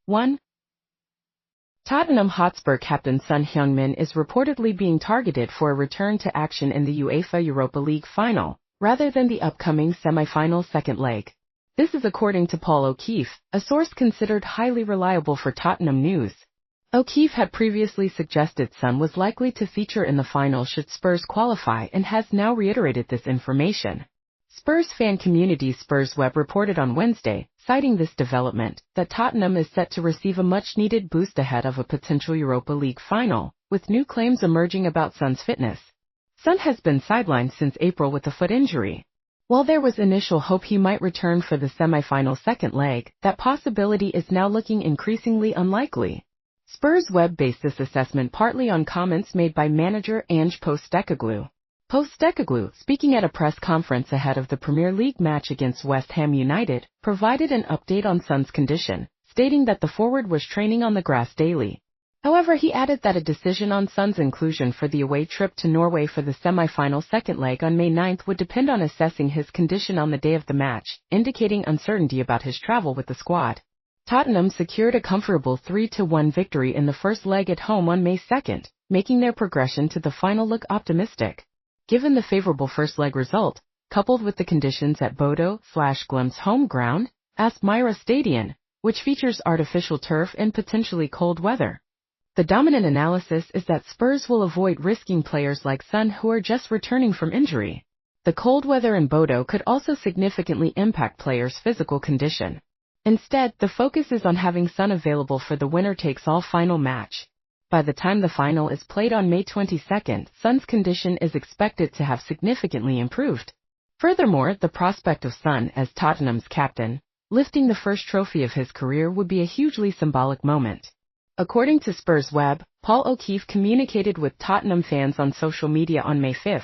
1. Tottenham Hotspur captain Son Heung-min is reportedly being targeted for a return to action in the UEFA Europa League final, rather than the upcoming semi-final second leg. This is according to Paul O'Keefe, a source considered highly reliable for Tottenham news. O'Keefe had previously suggested Son was likely to feature in the final should Spurs qualify and has now reiterated this information. Spurs fan community Spurs Web reported on Wednesday, citing this development, that Tottenham is set to receive a much-needed boost ahead of a potential Europa League final, with new claims emerging about Son's fitness. Son has been sidelined since April with a foot injury. While there was initial hope he might return for the semi-final second leg, that possibility is now looking increasingly unlikely. Spurs Web based this assessment partly on comments made by manager Ange Postecoglou. Postecoglou, speaking at a press conference ahead of the Premier League match against West Ham United, provided an update on Son's condition, stating that the forward was training on the grass daily. However, he added that a decision on Son's inclusion for the away trip to Norway for the semi-final second leg on May 9 would depend on assessing his condition on the day of the match, indicating uncertainty about his travel with the squad. Tottenham secured a comfortable 3-1 victory in the first leg at home on May 2, making their progression to the final look optimistic. Given the favorable first leg result, coupled with the conditions at Bodo/Glimt's home ground, Aspmyra Stadion, which features artificial turf and potentially cold weather. The dominant analysis is that Spurs will avoid risking players like Son who are just returning from injury. The cold weather in Bodo could also significantly impact players' physical condition. Instead, the focus is on having Son available for the winner-takes-all final match. By the time the final is played on May 22, Son's condition is expected to have significantly improved. Furthermore, the prospect of Son as Tottenham's captain, lifting the first trophy of his career would be a hugely symbolic moment. According to Spurs Web, Paul O'Keefe communicated with Tottenham fans on social media on May 5.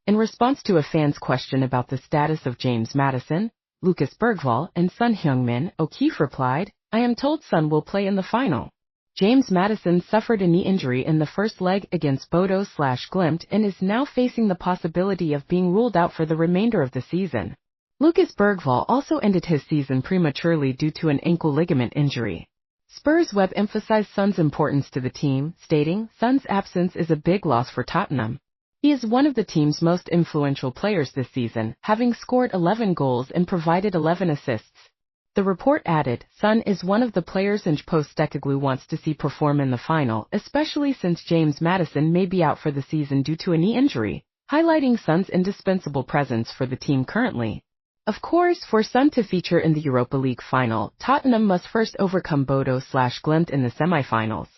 In response to a fan's question about the status of James Maddison, Lucas Bergvall, and Son Heung-min, O'Keefe replied, "I am told Son will play in the final." James Maddison suffered a knee injury in the first leg against Bodo/Glimt and is now facing the possibility of being ruled out for the remainder of the season. Lucas Bergvall also ended his season prematurely due to an ankle ligament injury. Spurs Web emphasized Son's importance to the team, stating, "Son's absence is a big loss for Tottenham. He is one of the team's most influential players this season, having scored 11 goals and provided 11 assists." The report added, "Son is one of the players Ange Postecoglou wants to see perform in the final, especially since James Maddison may be out for the season due to a knee injury, highlighting Son's indispensable presence for the team currently." Of course, for Son to feature in the Europa League final, Tottenham must first overcome Bodo/Glimt in the semi-finals.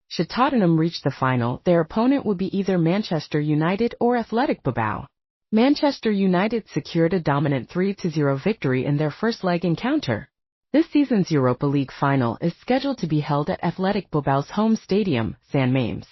Should Tottenham reach the final, their opponent would be either Manchester United or Athletic Bilbao. Manchester United secured a dominant 3-0 victory in their first leg encounter. This season's Europa League final is scheduled to be held at Athletic Bilbao's home stadium, San Mamés.